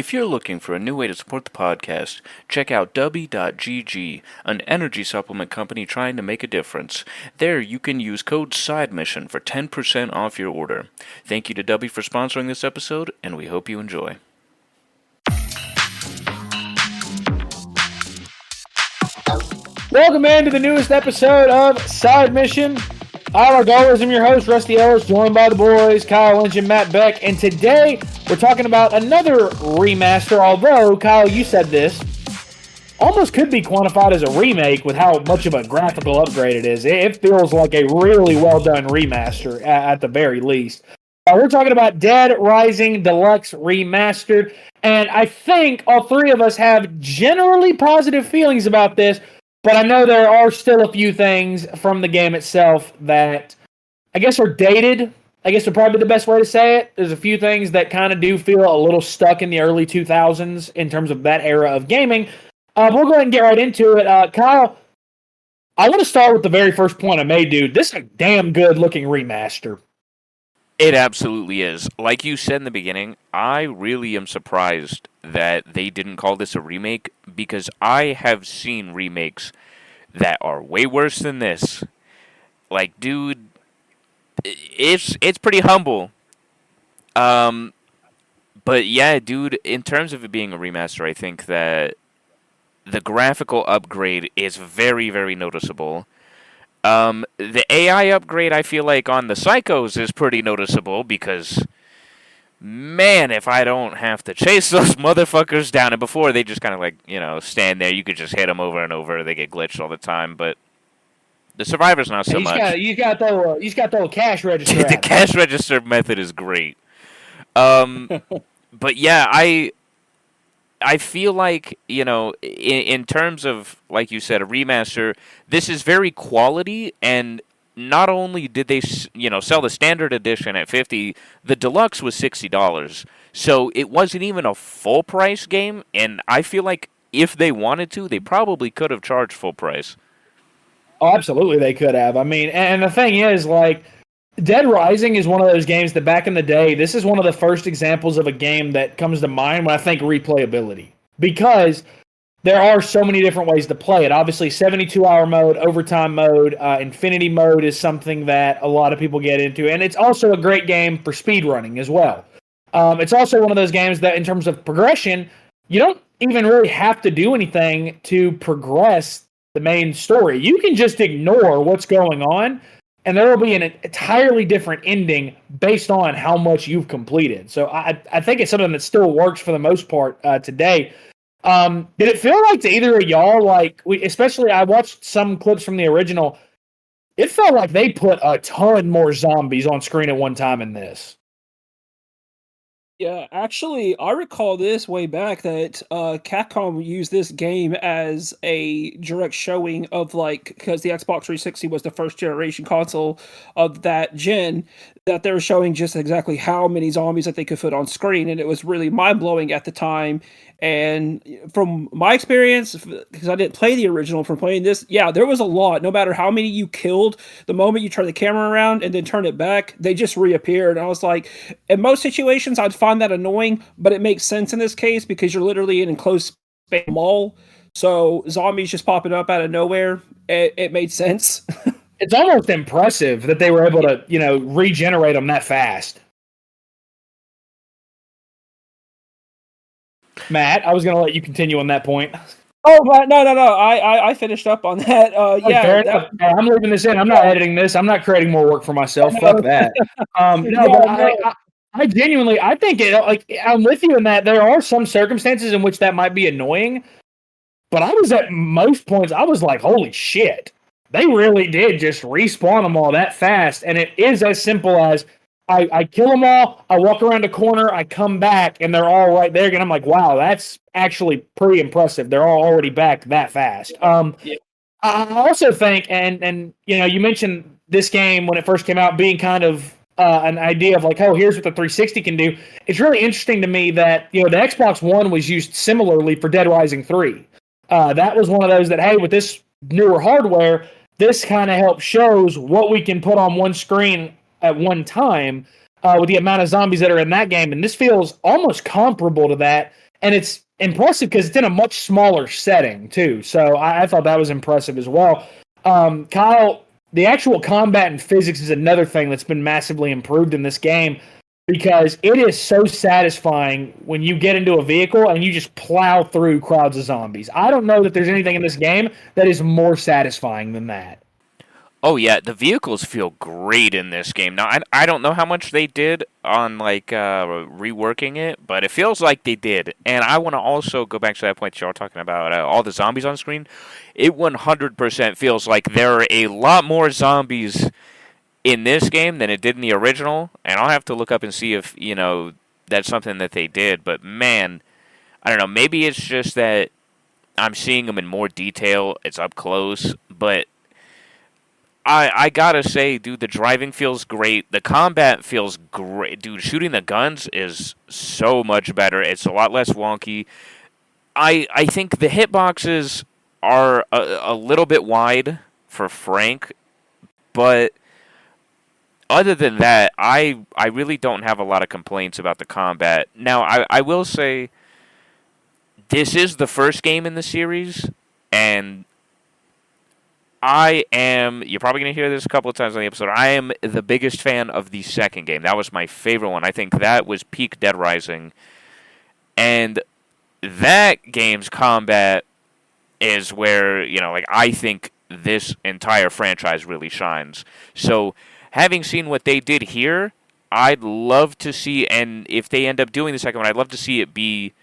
If you're looking for a new way to support the podcast, check out Dubby.gg, an energy supplement company trying to make a difference. There, you can use code SIDEMISSION for 10% off your order. Thank you to Dubby for sponsoring this episode, and we hope you enjoy. Welcome in to the newest episode of Side Mission. I'm our goalers. I'm your host, Rusty Ellis, joined by the boys, Kyle Lynch and Matt Beck. And today, we're talking about another remaster, although, Kyle, you said this, almost could be quantified as a remake with how much of a graphical upgrade it is. It feels like a really well-done remaster, at the very least. We're talking about Dead Rising Deluxe Remastered, and I think all three of us have generally positive feelings about this, but I know there are still a few things from the game itself that I guess are dated. I guess are probably the best way to say it. There's a few things that kind of do feel a little stuck in the early 2000s in terms of that era of gaming. We'll go ahead and get right into it. Kyle, I want to start with the very first point I made, dude. This is a damn good looking remaster. It absolutely is. Like you said in the beginning, I really am surprised that they didn't call this a remake, because I have seen remakes that are way worse than this. Like, dude, it's pretty humble. But yeah, dude, in terms of it being a remaster, I think that the graphical upgrade is very, very noticeable. The AI upgrade, I feel like, on the Psychos is pretty noticeable, because, man, if I don't have to chase those motherfuckers down, and before they just kind of, like, stand there, you could just hit them over and over, they get glitched all the time, but the Survivors not so much. You got the old cash register. The cash register method is great. But yeah, I feel like, in terms of, like you said, a remaster, this is very quality, and not only did they, sell the standard edition at $50, the deluxe was $60. So it wasn't even a full price game, and I feel like if they wanted to, they probably could have charged full price. Oh, absolutely they could have. I mean, and the thing is, like, Dead Rising is one of those games that back in the day, this is one of the first examples of a game that comes to mind when I think replayability. Because there are so many different ways to play it. Obviously, 72-hour mode, overtime mode, infinity mode is something that a lot of people get into. And it's also a great game for speedrunning as well. It's also one of those games that, in terms of progression, you don't even really have to do anything to progress the main story. You can just ignore what's going on, and there will be an entirely different ending based on how much you've completed. So I think it's something that still works for the most part today. Did it feel like to either of y'all, like, especially I watched some clips from the original, it felt like they put a ton more zombies on screen at one time in this. Yeah, actually, I recall this way back that Capcom used this game as a direct showing of, like, because the Xbox 360 was the first generation console of that gen, that they were showing just exactly how many zombies that they could fit on screen, and it was really mind-blowing at the time. And from my experience, because I didn't play the original, from playing this, yeah, there was a lot. No matter how many you killed, the moment you turn the camera around and then turn it back, they just reappeared. And I was like, in most situations, I'd find that annoying, but it makes sense in this case because you're literally in an enclosed space mall. So zombies just popping up out of nowhere, it made sense. It's almost impressive that they were able to, regenerate them that fast. Matt, I was going to let you continue on that point. Oh, no. I finised up on that. Yeah, I'm leaving this in. I'm not editing this. I'm not creating more work for myself. Fuck that. I genuinely, I think it. Like, I'm with you in that there are some circumstances in which that might be annoying, but I was at most points, I was like, holy shit, they really did just respawn them all that fast, and it is as simple as I kill them all, I walk around a corner, I come back, and they're all right there again. I'm like, wow, that's actually pretty impressive. They're all already back that fast. I also think, and you mentioned this game when it first came out being kind of an idea of like, oh, here's what the 360 can do. It's really interesting to me that, the Xbox One was used similarly for Dead Rising 3. That was one of those that, hey, with this newer hardware, this kind of helps shows what we can put on one screen at one time with the amount of zombies that are in that game. And this feels almost comparable to that. and it's impressive because it's in a much smaller setting too. So I thought that was impressive as well. Kyle, the actual combat and physics is another thing that's been massively improved in this game because it is so satisfying when you get into a vehicle and you just plow through crowds of zombies. I don't know that there's anything in this game that is more satisfying than that. Oh yeah, the vehicles feel great in this game. Now I don't know how much they did on like reworking it, but it feels like they did. And I want to also go back to that point that y'all were talking about all the zombies on screen. It 100% feels like there are a lot more zombies in this game than it did in the original. And I'll have to look up and see if that's something that they did. But man, I don't know. Maybe it's just that I'm seeing them in more detail. It's up close, but I gotta say, dude, the driving feels great. The combat feels great. Dude, shooting the guns is so much better. It's a lot less wonky. I think the hitboxes are a little bit wide for Frank, but other than that, I really don't have a lot of complaints about the combat. Now, I will say this is the first game in the series, and you're probably going to hear this a couple of times on the episode, I am the biggest fan of the second game. That was my favorite one. I think that was peak Dead Rising. And that game's combat is where, like, I think this entire franchise really shines. So, having seen what they did here, I'd love to see, and if they end up doing the second one, I'd love to see it be,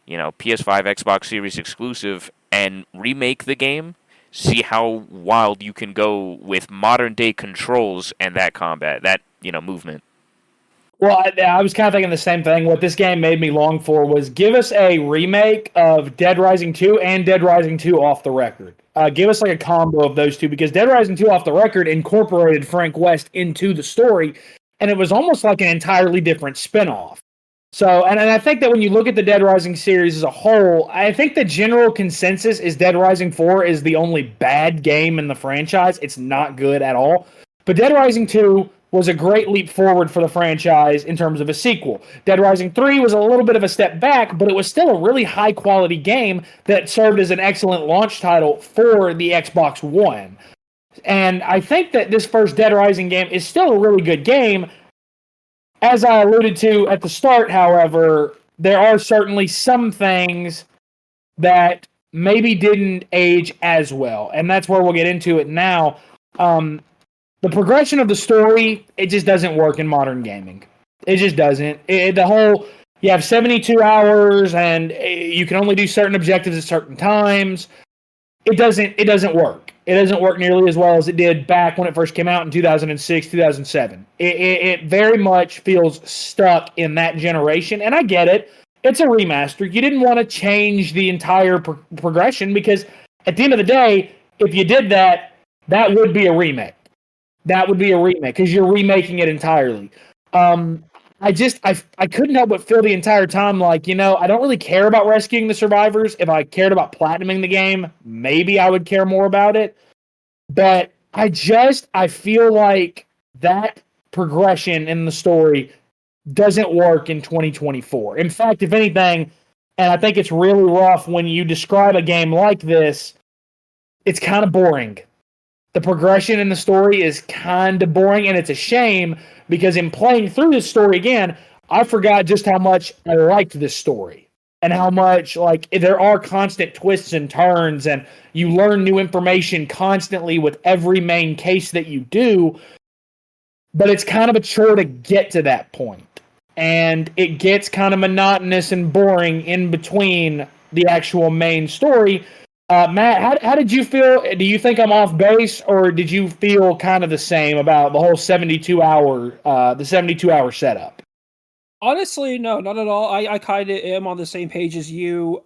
PS5, Xbox Series exclusive, and remake the game. See how wild you can go with modern day controls and that combat, that movement. Well, I was kind of thinking the same thing. What this game made me long for was give us a remake of Dead Rising 2 and Dead Rising 2 Off the Record. Give us like a combo of those two because Dead Rising 2 Off the Record incorporated Frank West into the story, and it was almost like an entirely different spinoff. So, and I think that when you look at the Dead Rising series as a whole, I think the general consensus is Dead Rising 4 is the only bad game in the franchise. It's not good at all. But Dead Rising 2 was a great leap forward for the franchise in terms of a sequel. Dead Rising 3 was a little bit of a step back, but it was still a really high-quality game that served as an excellent launch title for the Xbox One. And I think that this first Dead Rising game is still a really good game. As I alluded to at the start, however, there are certainly some things that maybe didn't age as well, and that's where we'll get into it now. The progression of the story, it just doesn't work in modern gaming. It just doesn't. You have 72 hours, and you can only do certain objectives at certain times. It doesn't work. It doesn't work nearly as well as it did back when it first came out in 2006, 2007. It very much feels stuck in that generation, and I get it. It's a remaster. You didn't want to change the entire progression because at the end of the day, if you did that, that would be a remake. That would be a remake because you're remaking it entirely. I couldn't help but feel the entire time like, I don't really care about rescuing the survivors. If I cared about platinuming the game, maybe I would care more about it. But I feel like that progression in the story doesn't work in 2024. In fact, if anything, and I think it's really rough when you describe a game like this, it's kind of boring. The progression in the story is kind of boring, and it's a shame because in playing through this story again, I forgot just how much I liked this story and how much there are constant twists and turns, and you learn new information constantly with every main case that you do. But it's kind of a chore to get to that point, and it gets kind of monotonous and boring in between the actual main story. Matt, how did you feel? Do you think I'm off base, or did you feel kind of the same about the whole 72-hour setup? Honestly, no, not at all. I kind of am on the same page as you.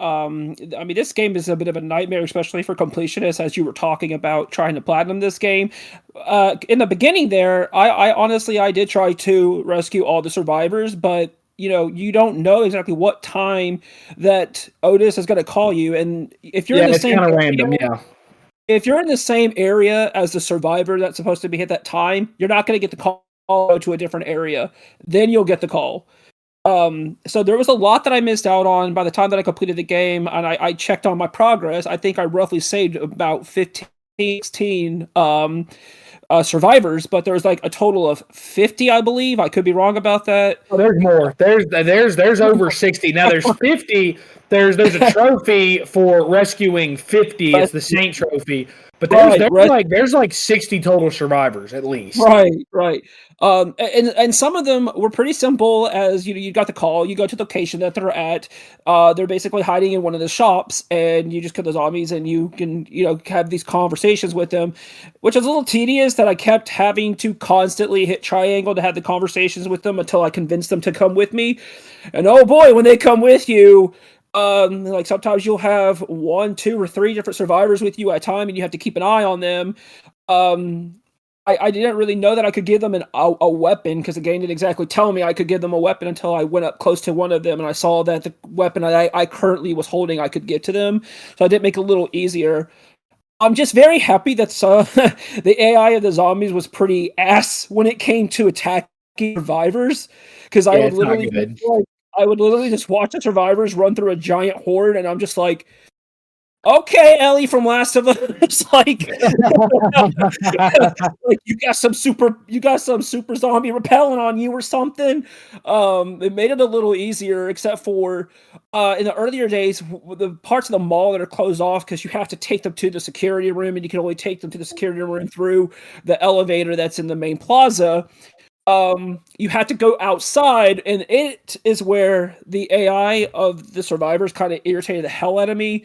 This game is a bit of a nightmare, especially for completionists, as you were talking about trying to platinum this game. In the beginning there, I honestly did try to rescue all the survivors, but you don't know exactly what time that Otis is going to call you, and if you're in the same kind of random, yeah. If you're in the same area as the survivor that's supposed to be hit that time, you're not going to get the call to a different area. Then you'll get the call. So there was a lot that I missed out on by the time that I completed the game, and I checked on my progress. I think I roughly saved about 15, 16 survivors, but there was like a total of 50, I believe. I could be wrong about that. Oh, there's more. There's over 60. Now there's 50. There's a trophy for rescuing 50. It's the Saint trophy. But there's like 60 total survivors at least. Right. And some of them were pretty simple. As you got the call, you go to the location that they're at. They're basically hiding in one of the shops, and you just kill the zombies, and you can have these conversations with them, which is a little tedious. That I kept having to constantly hit triangle to have the conversations with them until I convinced them to come with me. And oh boy, when they come with you. Like sometimes you'll have 1, 2, or 3 different survivors with you at a time, and you have to keep an eye on them. I didn't really know that I could give them a weapon because the game didn't exactly tell me I could give them a weapon until I went up close to one of them and I saw that the weapon I currently was holding I could give to them. So I did make it a little easier. I'm just very happy that the AI of the zombies was pretty ass when it came to attacking survivors because I would literally just watch the survivors run through a giant horde, and I'm just like, okay, Ellie from Last of Us, like, like you got some super zombie repellent on you or something. It made it a little easier, except for in the earlier days, the parts of the mall that are closed off because you have to take them to the security room, and you can only take them to the security room through the elevator that's in the main plaza. You had to go outside, and it is where the AI of the survivors kind of irritated the hell out of me.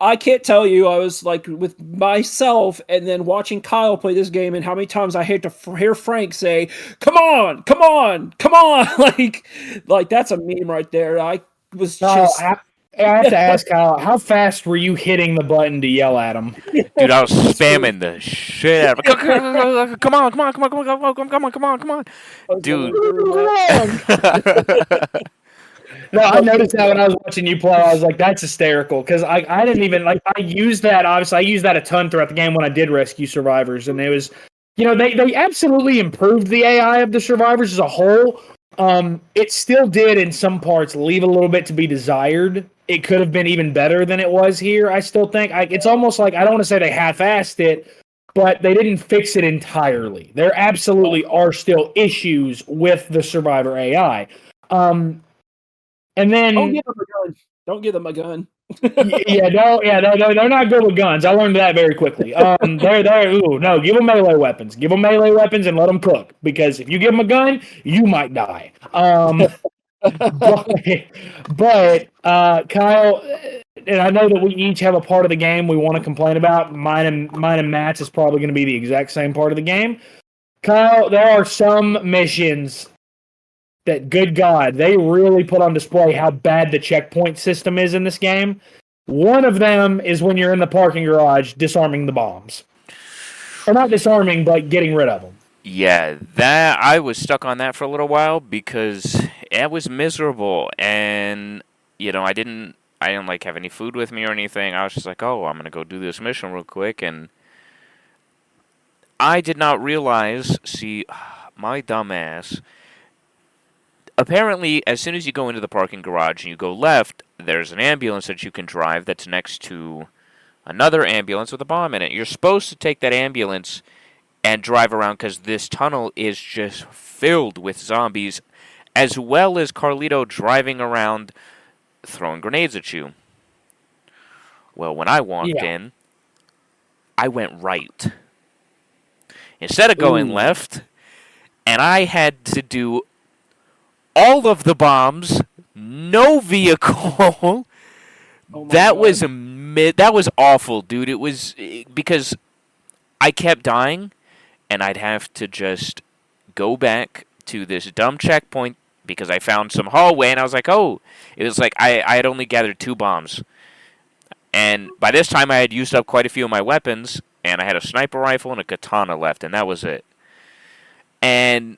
I can't tell you, I was like with myself and then watching Kyle play this game, and how many times I hate to hear Frank say, come on, come on, come on. like that's a meme right there. I was just. I have to ask Kyle, how fast were you hitting the button to yell at him? Dude, I was spamming the shit out of it. Come on, come on, come on, come on, come on, come on, come on, come on. Dude. No, I noticed that when I was watching you play. I was like, that's hysterical. Because I didn't even, like, I used that, obviously, I used that a ton throughout the game when I did rescue survivors. And it was, they absolutely improved the AI of the survivors as a whole. It still did, in some parts, leave a little bit to be desired. It could have been even better than it was here, I still think. It's almost like, I don't want to say they half-assed it, but they didn't fix it entirely. There absolutely are still issues with the survivor AI. And then Don't give them a gun. They're not good with guns. I learned that very quickly. Give them melee weapons. Give them melee weapons and let them cook. Because if you give them a gun, you might die. But Kyle, and I know that we each have a part of the game we want to complain about. Mine and Matt's is probably going to be the exact same part of the game. Kyle, there are some missions that, good God, they really put on display how bad the checkpoint system is in this game. One of them is when you're in the parking garage disarming the bombs. Or not disarming, but getting rid of them. Yeah, that I was stuck on that for a little while because it was miserable, and I didn't like have any food with me or anything. I was just like, oh, I'm gonna go do this mission real quick, and I did not realize. See, my dumbass. Apparently, as soon as you go into the parking garage and you go left, there's an ambulance that you can drive that's next to another ambulance with a bomb in it. You're supposed to take that ambulance and drive around because this tunnel is just filled with zombies, as well as Carlito driving around throwing grenades at you. Well, when I walked in, I went right. Instead of going left, and I had to do all of the bombs, no vehicle. That was awful, dude. It was because I kept dying, and I'd have to just go back to this dumb checkpoint because I found some hallway, and I was like, oh, it was like I had only gathered 2 bombs. And by this time, I had used up quite a few of my weapons, and I had a sniper rifle and a katana left, and that was it. And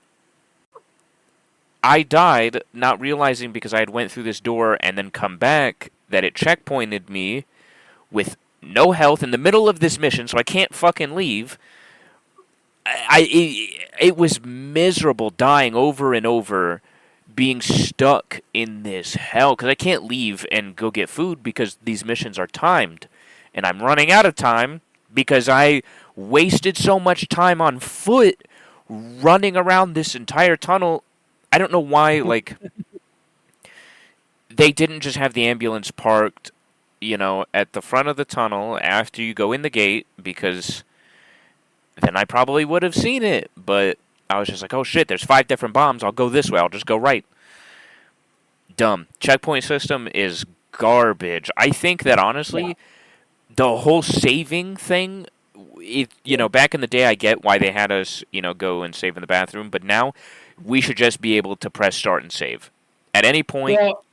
I died, not realizing because I had went through this door and then come back that it checkpointed me with no health in the middle of this mission, so I can't fucking leave. It was miserable dying over and over being stuck in this hell because I can't leave and go get food because these missions are timed, and I'm running out of time because I wasted so much time on foot running around this entire tunnel. I don't know why, like, they didn't just have the ambulance parked, at the front of the tunnel after you go in the gate, because then I probably would have seen it. But I was just like, oh shit, there's 5 different bombs. I'll go this way. I'll just go right. Dumb. Checkpoint system is garbage. I think that honestly, the whole saving thing, back in the day, I get why they had us, go and save in the bathroom. But now we should just be able to press start and save at any point. Well,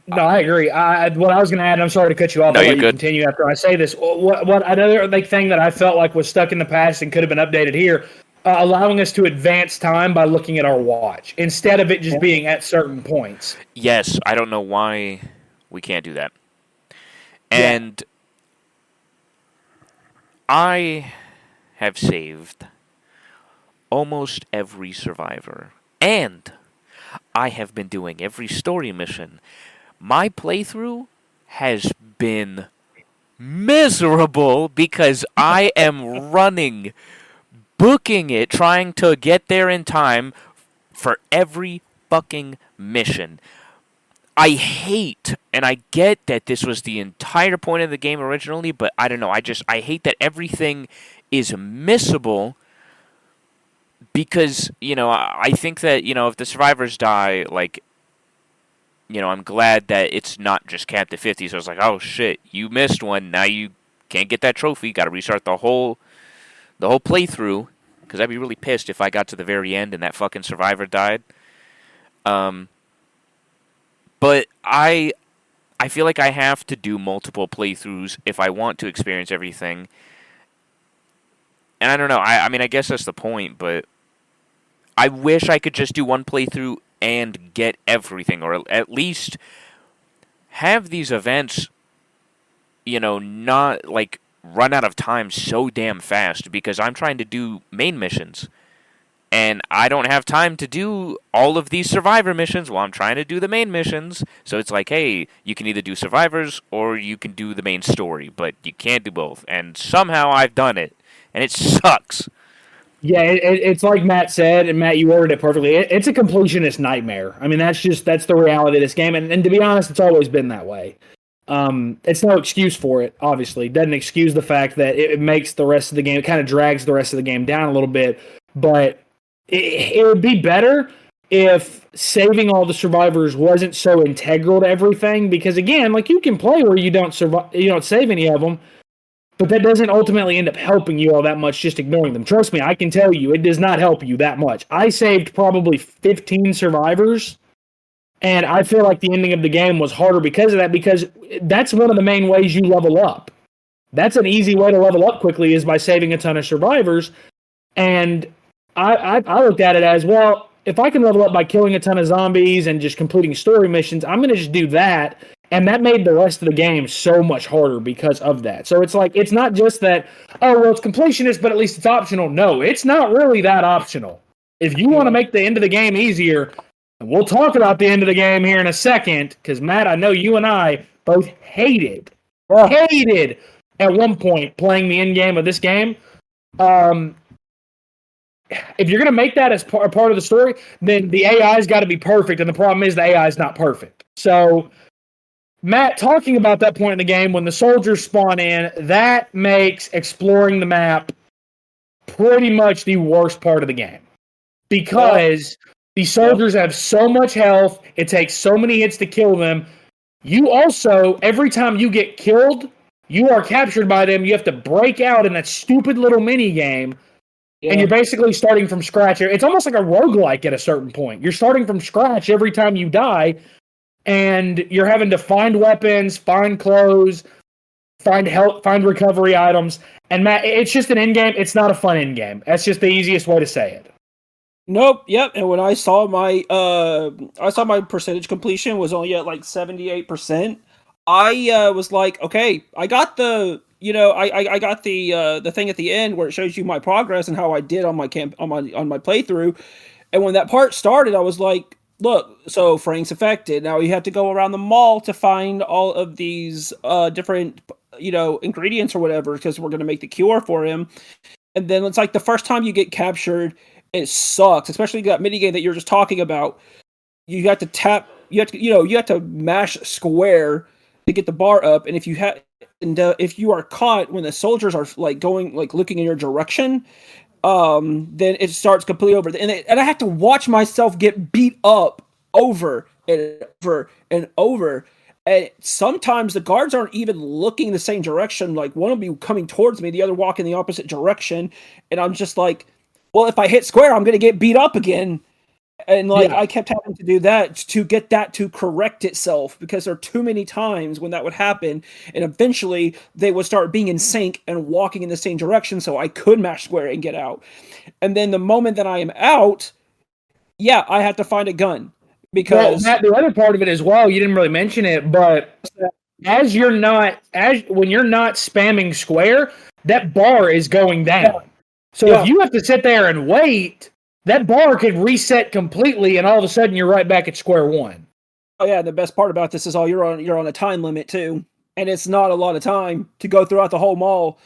no, I agree. What I was going to add, I'm sorry to cut you off. No, I'll you're let you good. continue after I say this. What another thing that I felt like was stuck in the past and could have been updated here, allowing us to advance time by looking at our watch instead of it just being at certain points. Yes, I don't know why we can't do that. And I have saved almost every survivor, and I have been doing every story mission. My playthrough has been miserable because I am running, booking it, trying to get there in time for every fucking mission. I hate, and I get that this was the entire point of the game originally, but I don't know, I hate that everything is missable because, I think that, if the survivors die, like, I'm glad that it's not just capped at 50, so it's like, oh shit, you missed one, now you can't get that trophy, gotta restart the whole playthrough, because I'd be really pissed if I got to the very end and that fucking survivor died. But I feel like I have to do multiple playthroughs if I want to experience everything. And I don't know, I mean, I guess that's the point, but I wish I could just do one playthrough and get everything, or at least have these events, not, like, run out of time so damn fast, because I'm trying to do main missions. And I don't have time to do all of these survivor missions while I'm trying to do the main missions. So it's like, hey, you can either do survivors or you can do the main story, but you can't do both. And somehow I've done it, and it sucks. Yeah, it's like Matt said, and Matt, you worded it perfectly. It's a completionist nightmare. I mean, that's the reality of this game, and to be honest, it's always been that way. It's no excuse for it, obviously. It doesn't excuse the fact that it makes the rest of the game, it kind of drags the rest of the game down a little bit, but it would be better if saving all the survivors wasn't so integral to everything, because again, like, you can play where you don't save any of them, but that doesn't ultimately end up helping you all that much just ignoring them. Trust me, I can tell you, it does not help you that much. I saved probably 15 survivors, and I feel like the ending of the game was harder because of that, because that's one of the main ways you level up. That's an easy way to level up quickly, is by saving a ton of survivors. And I looked at it as, well, if I can level up by killing a ton of zombies and just completing story missions, I'm going to just do that. And that made the rest of the game so much harder because of that. So it's like, it's not just that, oh, well, it's completionist, but at least it's optional. No, it's not really that optional. If you want to make the end of the game easier, and we'll talk about the end of the game here in a second, because Matt, I know you and I both hated at one point playing the end game of this game. If you're going to make that as part of the story, then the AI's got to be perfect, and the problem is the AI is not perfect. So, Matt, talking about that point in the game, when the soldiers spawn in, that makes exploring the map pretty much the worst part of the game. Because the soldiers have so much health, it takes so many hits to kill them. You also, every time you get killed, you are captured by them, you have to break out in that stupid little mini game. And you're basically starting from scratch. It's almost like a roguelike at a certain point. You're starting from scratch every time you die, and you're having to find weapons, find clothes, find help, find recovery items. And Matt, it's just an end game. It's not a fun end game. That's just the easiest way to say it. Nope. Yep. And when I saw my percentage completion was only at like 78%, I was like, okay, I got the. I got the thing at the end where it shows you my progress and how I did on my playthrough, and when that part started, I was like, look, so Frank's affected. Now you have to go around the mall to find all of these different, ingredients or whatever, because we're going to make the cure for him. And then it's like the first time you get captured, it sucks, especially that minigame that you're just talking about. You have to tap, you have to mash square to get the bar up, and if you are caught when the soldiers are like going, like looking in your direction, then it starts completely over. And I have to watch myself get beat up over and over and over. And sometimes the guards aren't even looking the same direction. Like one will be coming towards me, the other walking the opposite direction, and I'm just like, well, if I hit square, I'm gonna get beat up again. And like Yeah. I kept having to do that to get that to correct itself, because there are too many times when that would happen, and eventually they would start being in sync and walking in the same direction, so I could mash square and get out. And then the moment that I am out, yeah, I have to find a gun Well, because Matt, the other part of it as well, you didn't really mention it, but when you're not spamming square, that bar is going down. So Yeah. if you have to sit there and wait, that bar could reset completely, and all of a sudden you're right back at square one. Oh yeah, the best part about this is you're on a time limit too, and it's not a lot of time to go throughout the whole mall,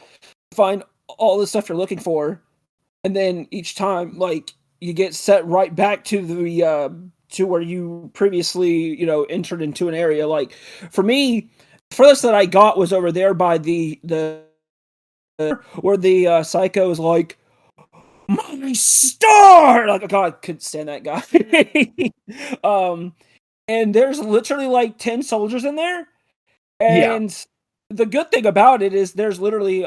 find all the stuff you're looking for, and then each time like you get set right back to the to where you previously entered into an area. Like for me, the furthest that I got was over there by the where the psycho is like, "My star!" Like, oh god, I couldn't stand that guy. um and there's literally like 10 soldiers in there, Yeah. and the good thing about it is there's literally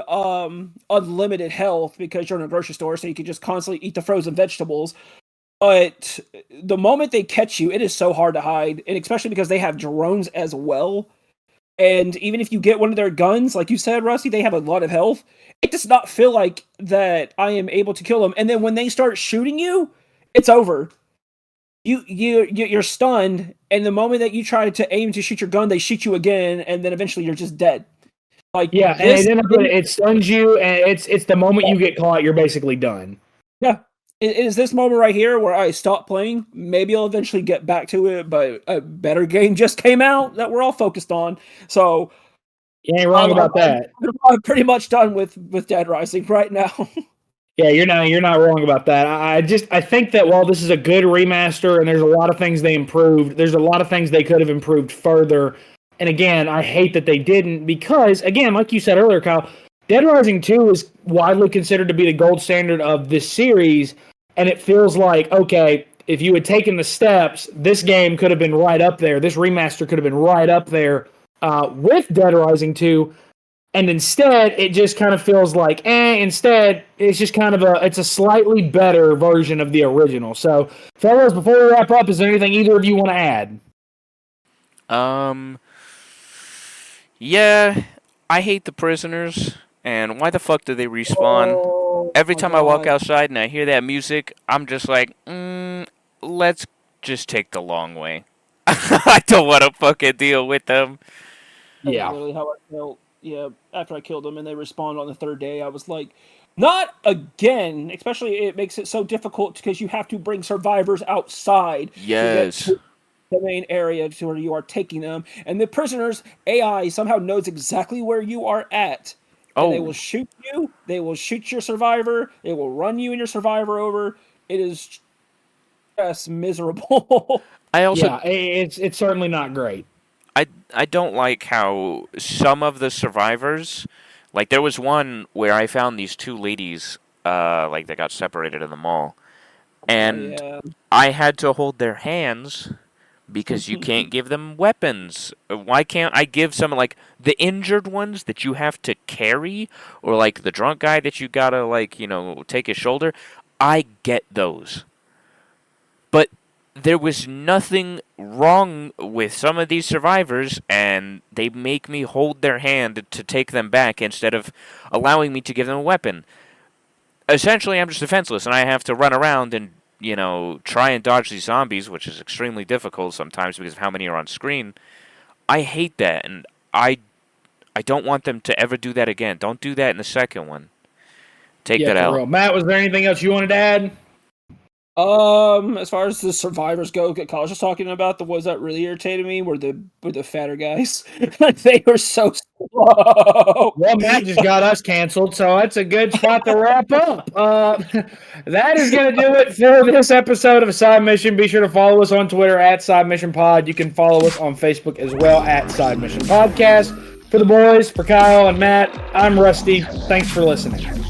unlimited health because you're in a grocery store, so you can just constantly eat the frozen vegetables. But the moment they catch you, it is so hard to hide, and especially because they have drones as well. And even if you get one of their guns, like you said, Rusty, they have a lot of health. It does not feel like that I am able to kill them. And then when they start shooting you, it's over. You're stunned, and the moment that you try to aim to shoot your gun, they shoot you again, and then eventually you're just dead. Like Yeah, and this, it stuns you, and it's the moment you get caught, you're basically done. yeah. It is this moment right here where I stop playing. Maybe I'll eventually get back to it, but a better game just came out that we're all focused on. So You ain't wrong about that. I'm pretty much done with Dead Rising right now. Yeah, you're not wrong about that. I think that while this is a good remaster and there's a lot of things they improved, there's a lot of things they could have improved further. And again, I hate that they didn't because, again, like you said earlier, Kyle, Dead Rising 2 is widely considered to be the gold standard of this series, and it feels like, okay, if you had taken the steps, this game could have been right up there. This remaster could have been right up there with Dead Rising 2. And instead, it just kind of feels like, instead, it's just kind of it's a slightly better version of the original. So, fellas, before we wrap up, is there anything either of you want to add? Um, yeah, I hate the prisoners, and why the fuck do they respawn? Oh Every my time I walk god. outside and I hear that music, I'm just like, let's just take the long way. I don't want to fucking deal with them. That's Yeah. literally how I felt. Yeah, after I killed them and they respawned on the third day, I was like, not again. Especially it makes it so difficult because you have to bring survivors outside to get Yes. to the main area to where you are taking them. And the prisoners AI somehow knows exactly where you are at. And they will Oh, shoot you, they will shoot your survivor, they will run you and your survivor over. It is just miserable. I also Yeah, it's certainly not great. I don't like how some of the survivors, like there was one where I found these two ladies, like they got separated in the mall, Oh and yeah. I had to hold their hands because you can't give them weapons. Why can't I give some like the injured ones that you have to carry, or like the drunk guy that you gotta like take his shoulder? I get those, but there was nothing wrong with some of these survivors, and they make me hold their hand to take them back instead of allowing me to give them a weapon. Essentially, I'm just defenseless, and I have to run around and, try and dodge these zombies, which is extremely difficult sometimes because of how many are on screen. I hate that, and I don't want them to ever do that again. Don't do that in the second one. Take Yeah, that for out. real. Matt, was there anything else you wanted to add? As far as the survivors go, that College was talking about, the ones that really irritated me were the fatter guys. They were so slow. Well, Matt just got us canceled, so that's a good spot to wrap up. That is going to do it for this episode of Side Mission. Be sure to follow us on Twitter at Side Mission Pod. You can follow us on Facebook as well at Side Mission Podcast. For the boys, for Kyle and Matt, I'm Rusty. Thanks for listening.